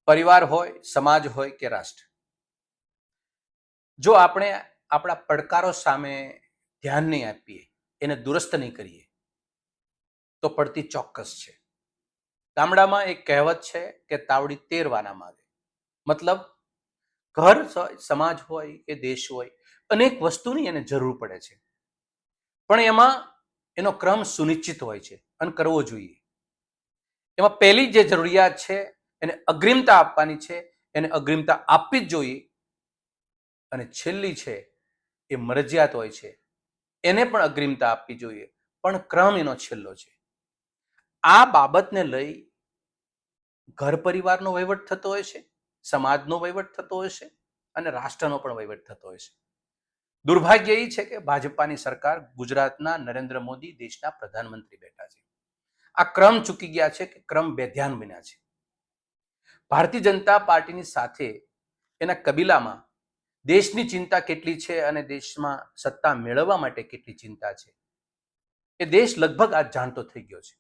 પરિવાર હોય, સમાજ હોય કે રાષ્ટ્ર, જો આપણે આપણા પડકારો સામે ધ્યાન નહીં આપીએ, એને દુરસ્ત નહીં કરીએ, તો પડતી ચોક્કસ છે. ગામડામાં એક કહેવત છે કે તાવડી 13 વાના માગે. મતલબ ઘર સમાજ હોય કે દેશ હોય, અનેક વસ્તુની એને જરૂર પડે છે, પણ એમાં એનો ક્રમ સુનિશ્ચિત હોય છે અને કરવો જોઈએ. એમાં પહેલી જે જરૂરિયાત છે એને અગ્રિમતા આપવાની છે, એને અગ્રિમતા આપવી જ જોઈએ. અને છેલ્લી છે એ મરજિયાત હોય છે, એને પણ અગ્રિમતા આપવી જોઈએ, પણ ક્રમ એનો છેલ્લો છે. આ બાબતને લઈ ઘર પરિવારનો વહીવટ થતો હોય છે, સમાજનો વહીવટ થતો હોય છે અને રાષ્ટ્રનો પણ વહીવટ થતો હોય છે. દુર્ભાગ્ય એ છે કે ભાજપાની સરકાર, ગુજરાતના નરેન્દ્ર મોદી દેશના પ્રધાનમંત્રી બેઠા છે. આ ક્રમ ચૂકી ગયા છે કે ક્રમ બેધ્યાન બન્યા છે. ભારતીય જનતા પાર્ટીની સાથે એના કબીલામાં દેશની ચિંતા કેટલી છે અને દેશમાં સત્તા મેળવવા માટે કેટલી ચિંતા છે એ દેશ લગભગ આજ જાણતો થઈ ગયો છે.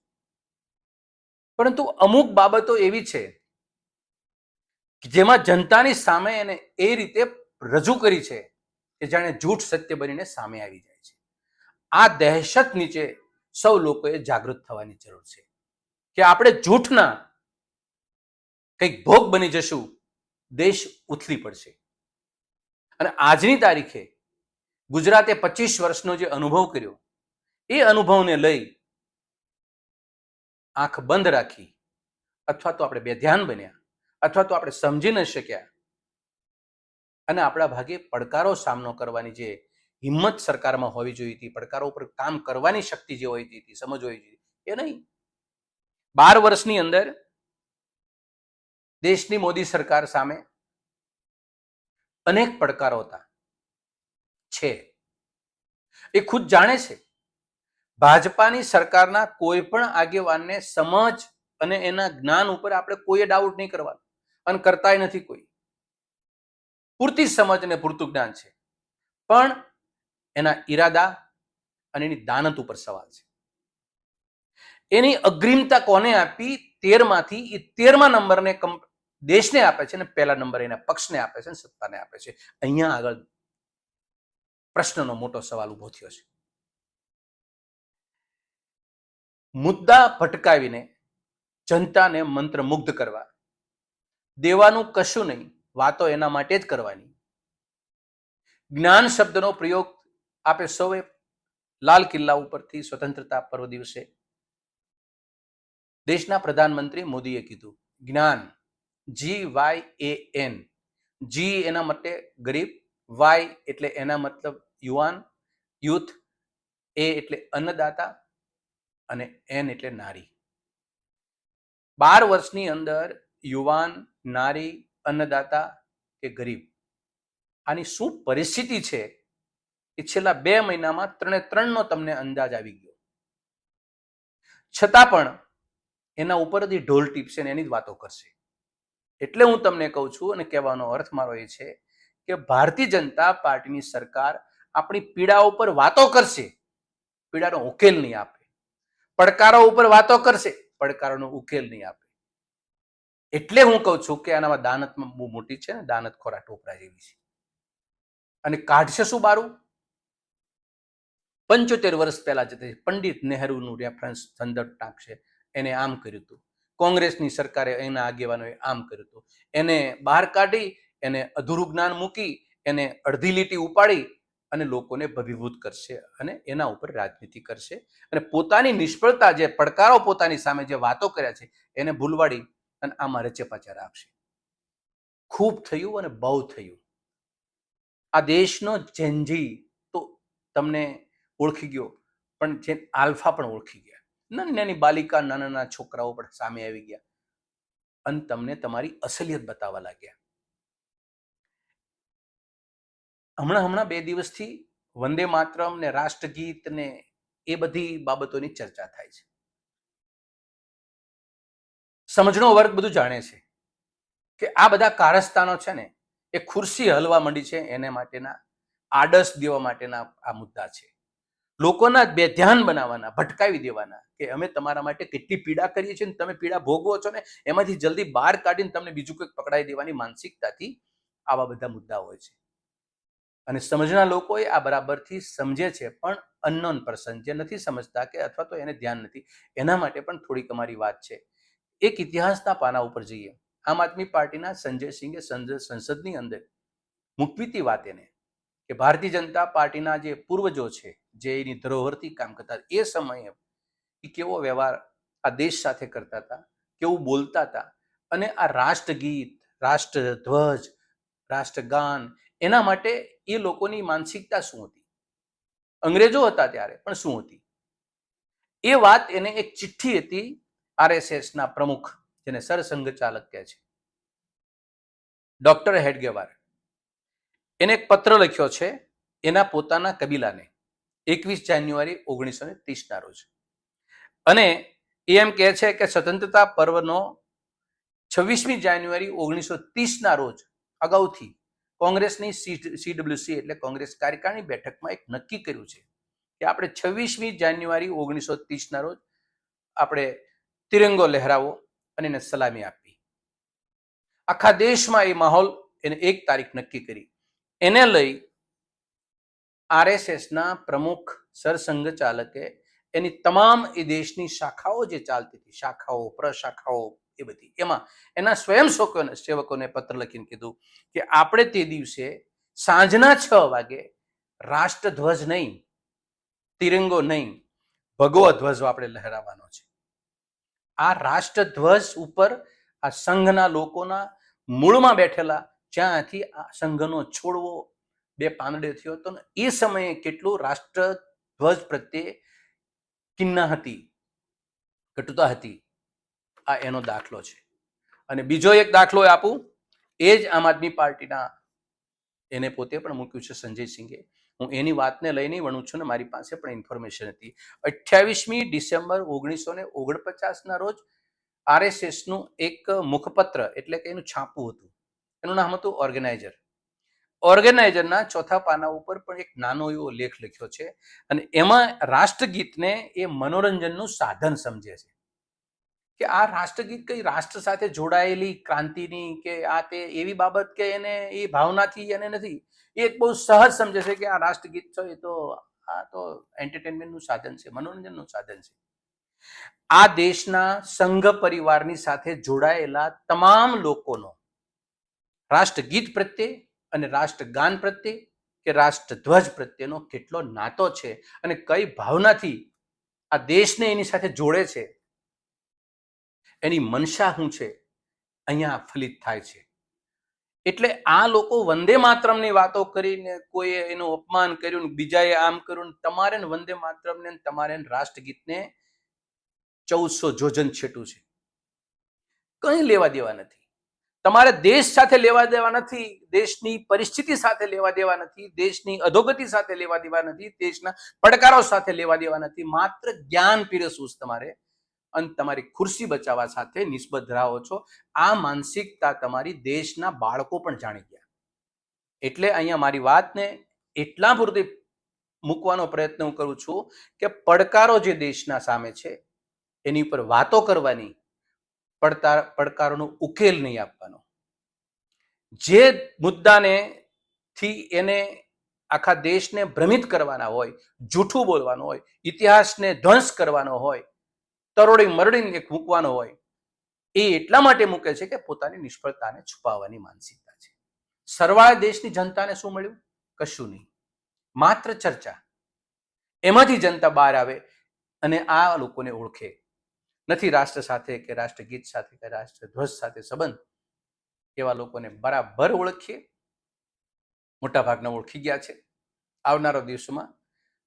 પરંતુ અમુક બાબતો એવી છે જેમાં જનતાની સામે એને એ રીતે રજૂ કરી છે કે જાણે જૂઠ સત્ય બનીને સામે આવી જાય છે. આ દહેશત નીચે સૌ લોકોએ જાગૃત થવાની જરૂર છે કે આપણે જૂઠના કંઈક ભોગ બની જશું, દેશ ઉથલી પડશે. અને આજની તારીખે ગુજરાતે 25 વર્ષનો જે અનુભવ કર્યો, એ અનુભવને લઈ આંખ બંધ રાખી, અથવા તો આપણે બેધ્યાન બન્યા, અથવા તો આપણે સમજી ન શક્યા અને આપણા ભાગે પડકારો સામનો કરવાની જે હિંમત સરકારમાં હોવી જોઈએ હતી, પડકારો ઉપર કામ કરવાની શક્તિ જે હોવી હતી, સમજ હોવી જોઈએ, એ નહીં. 12 વર્ષની અંદર દેશની મોદી સરકાર સામે અનેક પડકારો હતા છે. એ ખુદ જાણે છે. ભાજપાની સરકારના કોઈ પણ આગેવાનને સમજ અને એના જ્ઞાન ઉપર આપણે કોઈ ડાઉટ નહીં કરવાનો, અને કરતાય નથી કોઈ. પૂરતી સમજ અને પૂરતું જ્ઞાન છે, પણ એના ઈરાદા અને એની દાનત ઉપર સવાલ છે. એની અગ્રિમતા કોને આપી? 13 માંથી એ 13મા નંબરને દેશને આપે છે અને પહેલા નંબર એના પક્ષને આપે છે અને સત્તાને આપે છે. અહીંયા આગળ પ્રશ્નનો મોટો સવાલ ઉભો થયો છે. મુદ્દા ભટકાવીને જનતાને મંત્રમુગ્ધ કરવા, દેવાનું કશું નહીં, વાતો એના માટે જ કરવાની. જ્ઞાન શબ્દનો પ્રયોગ આપે સૌએ લાલ કિલ્લા ઉપરથી સ્વતંત્રતા પર્વ દિવસે દેશના પ્રધાનમંત્રી મોદીએ કીધું, જ્ઞાન, GYAN. જી એના માટે ગરીબ, વાય એટલે એના મતલબ યુવાન, યુથ, એ એટલે અન્નદાતા અને એન એટલે નારી. 12 વર્ષની અંદર યુવાન, નારી, અન્નદાતા કે ગરીબ, આની શું પરિસ્થિતિ છે એ છેલ્લા 2 મહિનામાં 3 તમને અંદાજ આવી ગયો. છતાં પણ એના ઉપરથી ઢોલ ટીપશે ને એની જ વાતો કરશે. એટલે હું તમને કહું છું, અને કહેવાનો અર્થ મારો એ છે કે ભારતીય જનતા પાર્ટીની સરકાર આપણી પીડા ઉપર વાતો કરશે, પીડાનો ઉકેલ નહીં આપે. પડકારો ઉપર વાતો કરશે, પડકારોનો ઉકેલ નહીં આપે. એટલે હું કહું છું કે આનામાં દાનતમાં બહુ મોટી છે ને, દાનત ખોરા ટોપરા જેવી છે. અને કાઢશે શું બારું? 75 વર્ષ પહેલા જતે પંડિત નહેરુનું રેફરન્સ સંદર્ભ ટાંકશે, એને આમ કર્યું હતું, કોંગ્રેસની સરકારે એના આગેવાનોએ આમ કર્યું હતું, એને બહાર કાઢી, એને અધૂરું જ્ઞાન મૂકી, એને અડધી લીટી ઉપાડી અને લોકોને ભભીભૂત કરશે અને એના ઉપર રાજનીતિ કરશે. અને પોતાની નિષ્ફળતા, જે પડકારો પોતાની સામે જે વાતો કર્યા છે, એને ભૂલવાડી અને આમાં રચેપાચા રાખશે. ખૂબ થયું અને બહુ થયું. આ દેશનો જેનજી તો તમને ઓળખી ગયો, પણ જે આલ્ફા પણ ઓળખી ગયા. નાની નાની બાલિકા, નાના નાના છોકરાઓ પણ સામે આવી ગયા અને તમને તમારી અસલિયત બતાવવા લાગ્યા. હમણાં 2 દિવસથી વંદે માતરમ ને રાષ્ટ્રગીત ને એ બધી બાબતોની ચર્ચા થાય છે. સમજણો વર્ગ બધું જાણે છે કે આ બધા કારસ્તાનો છે ને, એ ખુરશી હલવા માંડી છે, એને માટેના આડસ દેવા માટેના આ મુદ્દા છે. લોકોના બેધ્યાન બનાવવાના, ભટકાવી દેવાના કે અમે તમારા માટે કેટલી પીડા કરીએ છીએ, તમે પીડા ભોગવો છો ને એમાંથી જલ્દી બહાર કાઢીને તમને બીજું કંઈક પકડાઈ દેવાની માનસિકતાથી આવા બધા મુદ્દા હોય છે. અને સમજના લોકો આ બરાબરથી સમજે છે, પણ અનનોન પર્સન જે નથી સમજતા કે અથવા તો એને ધ્યાન નથી, એના માટે પણ થોડીક અમારી વાત છે. એક ઇતિહાસના પાના ઉપર જઈએ. આમ આદમી પાર્ટીના સંજય સિંઘે સંસદની અંદર મૂકવી હતી વાત એને કે ભારતીય જનતા પાર્ટીના જે પૂર્વજો છે, જે એની ધરોહરથી કામ કરતા, એ સમયે એ કેવો વ્યવહાર આ દેશ સાથે કરતા હતા, કેવું બોલતા હતા, અને આ રાષ્ટ્રગીત, રાષ્ટ્રધ્વજ, રાષ્ટ્રગાન, એના માટે એ લોકોની માનસિકતા શું હતી, અંગ્રેજો હતા ત્યારે પણ શું હતી, એ વાત એને એક ચિઠ્ઠી હતી આરએસએસના પ્રમુખ, જેને સરસંઘ ચાલક કહે છે, ડોક્ટર હેડગેવાર, એને એક પત્ર લખ્યો છે એના પોતાના કબીલાને 21 જાન્યુઆરી 1930 રોજ. અને એ એમ કહે છે કે સ્વતંત્રતા પર્વનો 26મી જાન્યુઆરી 1930 રોજ અગાઉથી કોંગ્રેસની CWC એટલે કોંગ્રેસ કાર્યકારી બેઠકમાં એક નક્કી કર્યું છે કે આપણે 26મી જાન્યુઆરી 1930 રોજ આપણે તિરંગો લહેરાવો અને એને સલામી આપવી. આખા દેશમાં એ માહોલ, એને એક તારીખ નક્કી કરી. એને લઈ આરએસએસના પ્રમુખ સરસંઘ ચાલકે એની તમામ એ દેશની શાખાઓ જે ચાલતી હતી, શાખાઓ, પ્રશાખાઓ, એ બધી, એમાં એના સ્વયંસેવકોને પત્ર લખીને કીધું કે આપણે તે દિવસે સાંજના 6 વાગે રાષ્ટ્રધ્વજ નહીં, તિરંગો નહીં, ભગવો ધ્વજ આપણે લહેરાવવાનો છે. આ રાષ્ટ્રધ્વજ ઉપર આ સંઘના લોકોના મૂળમાં બેઠેલા, જ્યાંથી આ સંઘનો છોડવો 2 પાંદડે થયો હતો ને, એ સમયે કેટલું રાષ્ટ્રધ્વજ પ્રત્યે કિન્ના હતી, કટુતા હતી, આ એનો દાખલો છે. અને બીજો એક દાખલો આપું, એ જ આમ આદમી પાર્ટીના એને પોતે પણ મૂક્યું છે સંજય સિંઘે. હું એની વાતને લઈને વણું છું ને મારી પાસે પણ ઇન્ફોર્મેશન હતી. 28મી ડિસેમ્બર 1949 રોજ આરએસએસનું એક મુખપત્ર એટલે કે એનું છાપું હતું, એનું નામ હતું ઓર્ગેનાઇઝર. ઓર્ગેનાઇઝરના 4થા પાના ઉપર પણ એક નાનો એવો લેખ લખ્યો છે, અને એમાં રાષ્ટ્રગીતને એ મનોરંજનનું સાધન સમજે છે કે આ રાષ્ટ્રગીત કઈ રાષ્ટ્ર સાથે જોડાયેલી ક્રાંતિની કે આ તે એવી બાબત કે એને એ ભાવનાથી એને નથી, એ એક બહુ સહજ સમજે છે કે આ રાષ્ટ્રગીત છે, એ તો આ તો એન્ટરટેનમેન્ટનું સાધન છે, મનોરંજનનું સાધન છે. આ દેશના સંઘ પરિવારની સાથે જોડાયેલા તમામ લોકોનો રાષ્ટ્રગીત પ્રત્યે અને રાષ્ટ્રગાન પ્રત્યે કે રાષ્ટ્રધ્વજ પ્રત્યેનો કેટલો નાતો છે અને કઈ ભાવનાથી આ દેશને એની સાથે જોડે છે, એની મનસા શું છે, અહીંયા ફલિત થાય છે. એટલે આ લોકો વંદે માતરમની વાતો કરીને કોઈએ એનું અપમાન કર્યું, બીજાએ આમ કર્યું, તમારે વંદે માતરમને તમારે રાષ્ટ્રગીતને 1400 જોજન છેટું છે, કંઈ લેવા દેવા નથી. તમારે દેશ સાથે લેવા દેવા નથી, દેશની પરિસ્થિતિ સાથે લેવા દેવા નથી, દેશની અધોગતિ સાથે લેવા દેવા નથી, દેશના પડકારો સાથે લેવા દેવા નથી. માત્ર જ્ઞાન પીરસવું તમારે, અને તમારી ખુરશી બચાવવા સાથે નિસ્બદ્ધ રહો છો. આ માનસિકતા તમારી દેશના બાળકો પણ જાણી ગયા. એટલે અહીંયા મારી વાતને એટલા પૂરતી મૂકવાનો પ્રયત્ન હું કરું છું કે પડકારો જે દેશના સામે છે એની ઉપર વાતો કરવાની, પડકારોનો ઉકેલ નહીં આપવાનો. જે મુદ્દાને થી એને આખા દેશને ભ્રમિત કરવાના હોય, જૂઠું બોલવાનું હોય, ઇતિહાસને ધ્વંસ કરવાનો હોય, તરોડી મરડીને એક મૂકવાનો હોય, એ એટલા માટે મૂકે છે કે પોતાની નિષ્ફળતાને છુપાવવાની માનસિકતા છે. સરવાળે દેશની જનતાને શું મળ્યું? કશું નહીં, માત્ર ચર્ચા. એમાંથી જનતા બહાર આવે અને આ લોકોને ઓળખે. નથી રાષ્ટ્ર સાથે કે રાષ્ટ્રગીત સાથે કે રાષ્ટ્રધ્વજ સાથે સંબંધ, એવા લોકોને બરાબર ઓળખીએ. મોટાભાગના ઓળખી ગયા છે. આવનારા દિવસોમાં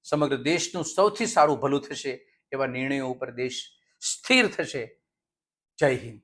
સમગ્ર દેશનું સૌથી સારું ભલું થશે એવા નિર્ણયો ઉપર દેશ સ્થિર થશે. જય હિન્દ.